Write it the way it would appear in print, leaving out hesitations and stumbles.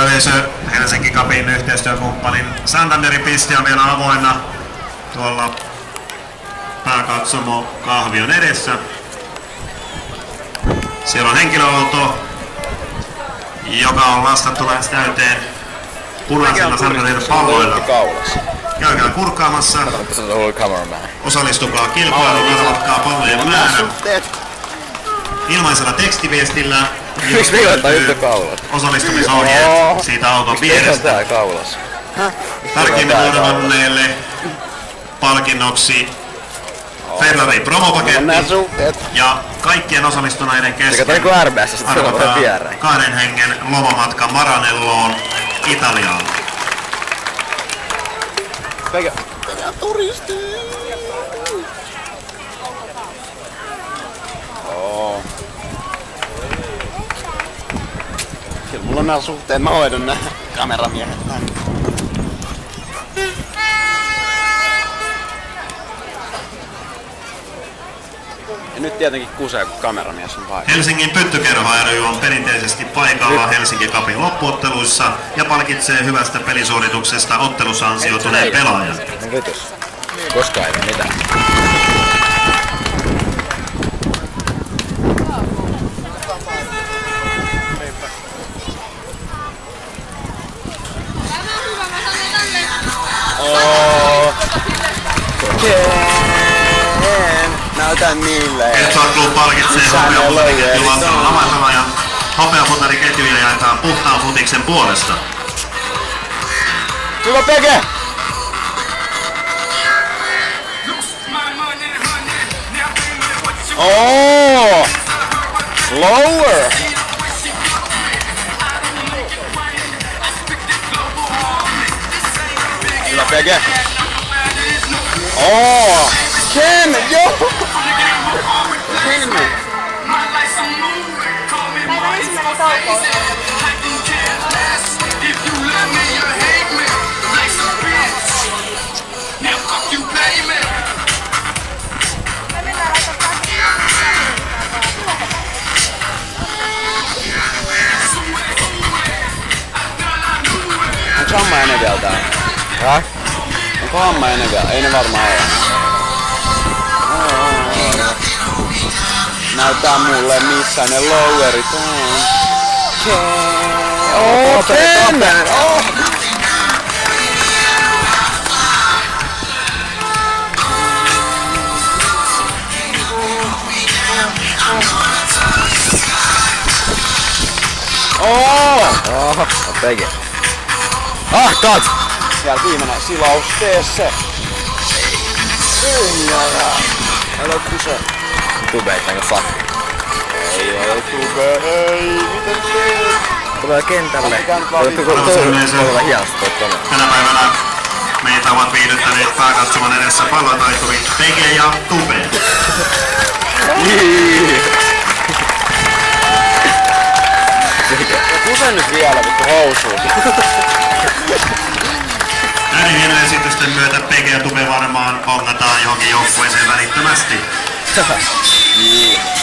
Yleisö Helsinki Cupin yhteistyökumppanin Santanderin piste on vielä avoinna tuolla pääkatsomo kahvion edessä. Siellä on henkilöauto, joka on lastattu lähes täyteen punaisilla Santanderin palloilla. Käykää kurkkaamassa. Osallistukaa kilpailuun, arvatkaa pallojen määrä. Ilmaisella tekstiviestillä osallistumisohjeet siitä auton vierestä. Tarkemmin palkinnoksi Ferrari promopaketti ja kaikkien osallistuneiden kesken arvotaan 2 hengen lomamatka Maranelloon Italiaan. Turisti! Kyllä mulla on nää suhteet, mä hoidan nää kameramiehet. Ja nyt tietenkin kusee, kun kameramies on paikalla. Helsingin Pyttykerho ry on perinteisesti paikalla Helsinki Cupin loppuotteluissa ja palkitsee hyvästä pelisuorituksesta ottelussa ansioituneen pelaajan. No vitus. Koskaan ei mitään. Näytän niille. Etsoa Club palkitsee hopeafutariketjun Lantalan avainpelaajan. Hopeafutariketjuja jaetaan puhtaan futiksen puolesta. Hyvä Peke! Oh! Lower! Hyvä Peke! Oh! Ken! Joo! Ken! Päivän ensimmäinen toukokuuta. Onko Hamma ennen vielä täällä? Häh? Onko Hamma ennen vielä? Ei ne varmaan ole. Näyttää mulle missä ne lowerit on. Oh, Ken! Oh! Oh, Peke. Ah, kat! Siellä viimeinen silaus, tee se! Älä kuse! Tubeittaanko fuck? Ei ole tube, ei! Mitä teet? Tulee kentälle. Tänä päivänä meitä ovat viihdyttäneet pääkatsomon edessä pallotaituri Peke ja Tube. Kuse nyt vielä vittu housuun. Näiden hienojen esitysten myötä Peke ja Tube varmaan pongataan johonkin joukkueeseen välittömästi. Niin.